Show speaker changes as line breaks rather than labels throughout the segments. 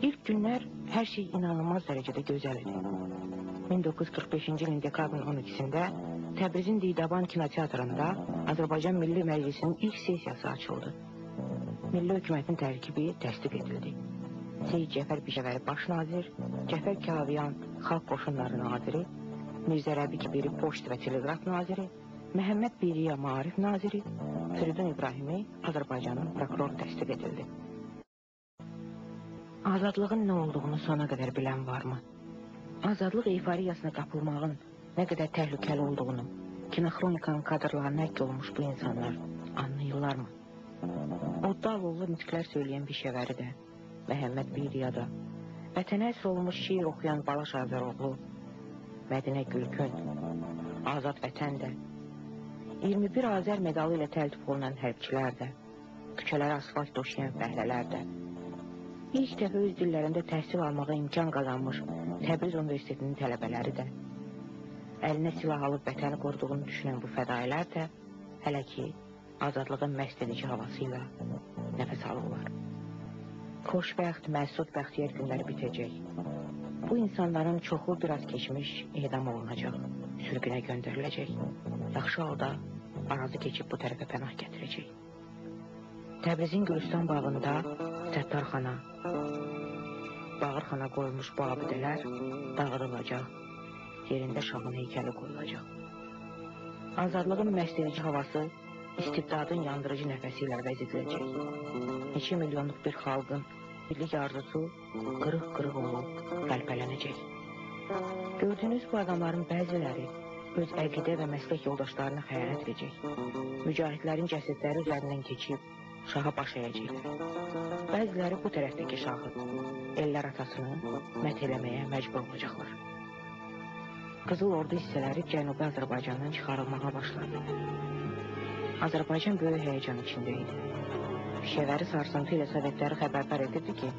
İlk günler her şey inanılmaz derecede güzel idi. 1945 ilin dekabrın 12'sinde Təbrizin Didaban kinoteatrında Azərbaycan Milli Məclisinin ilk sesiyası açıldı. Milli hökumətin tərkibi təsdiq edildi. Seyid Cəfər Pişəvəri baş nazir, Cəfər Kəlaviyan xalq qoşunları naziri, Mirzə Rəbi Kibiri poçt və teleqraf naziri, Məhəmməd Biriya maarif naziri, Firidun İbrahimi Azərbaycanın prokuroru təsdiq edildi. Azadlığın nə olduğunu sona qədər bilən varmı? Azadlıq eyfariyasına qapılmağın nə qədər təhlükəli olduğunu kinoxronikanın kadrlarına ək olmuş bu insanlar anlayırlarmı? Odda alovlu nitqlər söyləyən Pişəvəri də, Məhəmməd Biriya da, vətənə əsr olmuş şiir oxuyan Balaş Azəroğlu, Mədinə Gülkün, Azad Vətən də, 21 Azər medalı ilə təltif olunan hərbçilər də, küçələrə asfalt döşəyən fəhlələr də, İlk dəfə öz dillərində təhsil almağa imkan qazanmış Təbriz Universitetinin tələbələri də, əlinə silah alıb vətəni qoruduğunu düşünən bu fədailər də hələ ki azadlığın məst edici havasıyla nəfəs alırlar. Xoşbəxt, məsud bəxtiyar günləri bitəcək. Bu insanların çoxu biraz keçmiş edam olunacaq, sürgünə göndəriləcək. Yaxşı halda arazı keçib bu tərəfə pənah gətirəcək. Təbrizin Gülüstan bağında Səttarxana, Bağırxana qoyulmuş bu abidələr dağıdılacaq, yerində şahın heykəli qoyulacaq. Azadlığın məst edici havası istibdadın yandırıcı nəfəsi ilə əvəz ediləcək. Neçə milyonluq bir xalqın birlik arzusu qırıq-qırıq olub qəlpələnəcək. Gördüyünüz bu adamların bəziləri öz əqidə və məslək yoldaşlarına xəyanət edəcək. Mücahidlərin cəsədləri üzərindən keçib şaha baş əyəcəklər. Bəziləri bu tərəfdəki şahı, ellər atasını mət eləməyə məcbur olacaqlar. Qızıl Ordu hissələri Cənubi Azərbaycandan çıxarılmağa başladı. Azərbaycan böyük həyəcan içində idi. Pişəvəri sarsıntı ilə Sovetləri xəbərdar edirdi ki,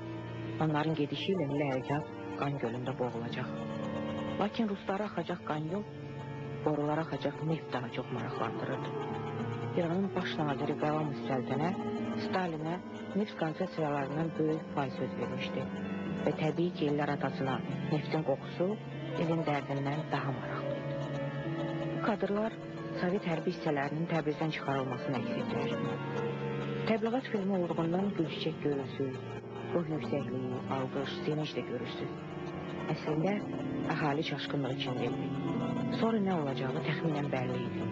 onların gedişi ilə milli hərəkat qan gölündə boğulacaq. Lakin ruslara axacaq qan yox, borulara axacaq neft daha çox maraqlandırırdı. İranın baş naziri Qavam Səltənə Stalinə neft konsesiyalarından böyük pay söz vermişdi və təbii ki, ellər atasına neftin qoxusu elin dərdindən daha maraqlı idi. Bu kadrlar Sovet hərbi hissələrinin Təbrizdən çıxarılmasını əks etdirir. Təbliğat filmi olduğundan gülçiçək görürsünüz, ruh yüksəkliyi, alqış, sevinç də görürsünüz. Əslində, əhali çaşqınlıq içində idi. Sonra nə olacağı təxminən bəlli idi.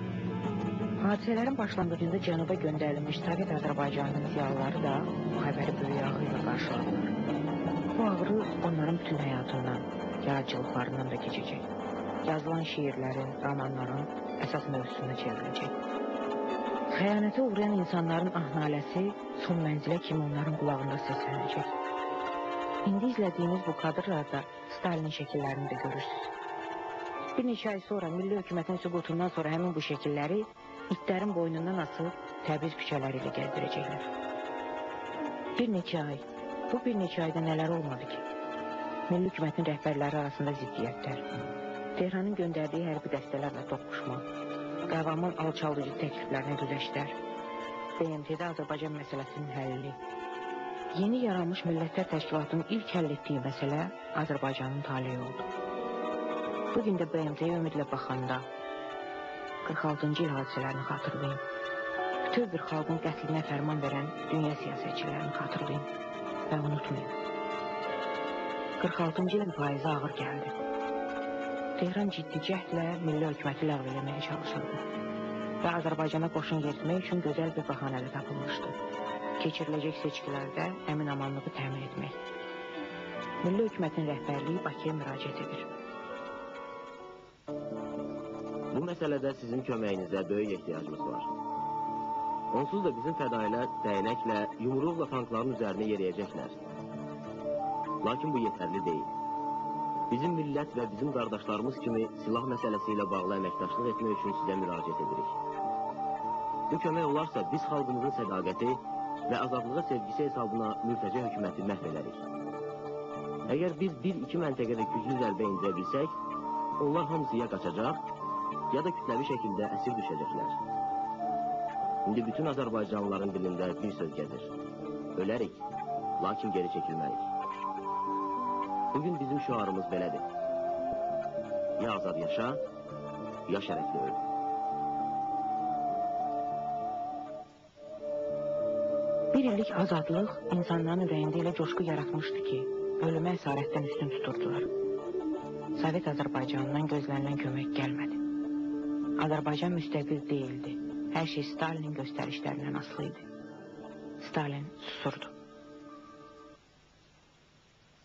Hadisələrin başlanğıcında cənuba göndərilmiş Sovet Azərbaycanının ziyalıları da bu xəbəri böyük ağrıyla qarşıladılar. Bu ağrı onların bütün həyatından, yaradıcılıqlarından da keçəcək. Yazılan şiirlərin, romanların əsas mövzusuna çevriləcək. Xəyanətə uğrayan insanların ah-naləsi son mənzilə kimi onların qulağında səslənəcək. İndi izlədiyiniz bu kadrlarda Stalinin şəkillərini də görürsünüz. Bir neçə ay sonra milli hökumətin süqutundan sonra həmin bu şəkilləri itlərin boynundan asıb Təbriz küçələri ilə gəzdirəcəklər. Bir neçə ay, bu bir neçə ayda nələr olmadı ki? Milli hökumətin rəhbərləri arasında ziddiyyətlər, Tehranın göndərdiyi hərbi dəstələrlə toqquşma, Qavamın alçaldıcı təkliflərinə güzəştlər, BMT-də Azərbaycan məsələsinin həlli, yeni yaranmış Millətlər Təşkilatının ilk həll etdiyi məsələ Azərbaycanın taleyi oldu. Bugün də BMT-yə ümidlə baxanda 46-cı il hadisələrini xatırlayın. Bütöv bir xalqın qətlinə fərman verən dünya siyasətçilərini xatırlayın və unutmayın. 46-cı ilin faizi ağır gəldi. Tehran ciddi cəhdlə milli hökuməti ləğv eləməyə çalışırdı və Azərbaycana qoşun yeritmək üçün gözəl bir bəhanələ tapılmışdı. Keçiriləcək seçkilərdə əmin-amanlığı təmin etmək. Milli hökumətin rəhbərliyi Bakıya müraciət edir.
Bu məsələdə sizin köməyinizə böyük ehtiyacımız var. Onsuz da bizim fədailər dəyənəklə, yumruqla tankların üzərinə yeriyəcəklər. Lakin bu yetərli deyil. Bizim millət və bizim qardaşlarımız kimi silah məsələsi ilə bağlı əməkdaşlıq etmək üçün sizə müraciət edirik. Bu kömək olarsa biz xalqımızın sədaqəti və azadlığa sevgisi hesabına mürtəce hökuməti məhv edərik. Əgər biz bir-iki məntəqədə güclü zərbə indirə bilsək, onlar hamısı ya qaçacaq, ya da kütləvi şəkildə əsir düşəcəklər. İndi bütün Azərbaycanlıların dilində bir söz gəzir. Ölərik, lakin geri çəkilməyik. Bugün bizim şuarımız belədir. Ya azad yaşa, ya şərəfli öl.
Bir illik azadlıq insanların ürəyində elə coşku yaratmışdı ki, ölümə əsarətdən üstün tuturdular. Sovet Azərbaycanından gözlənilən kömək gəlmədi. Azərbaycan müstəqil deyildi. Hər şey Stalinin göstərişlərindən asılı idi. Stalin susurdu.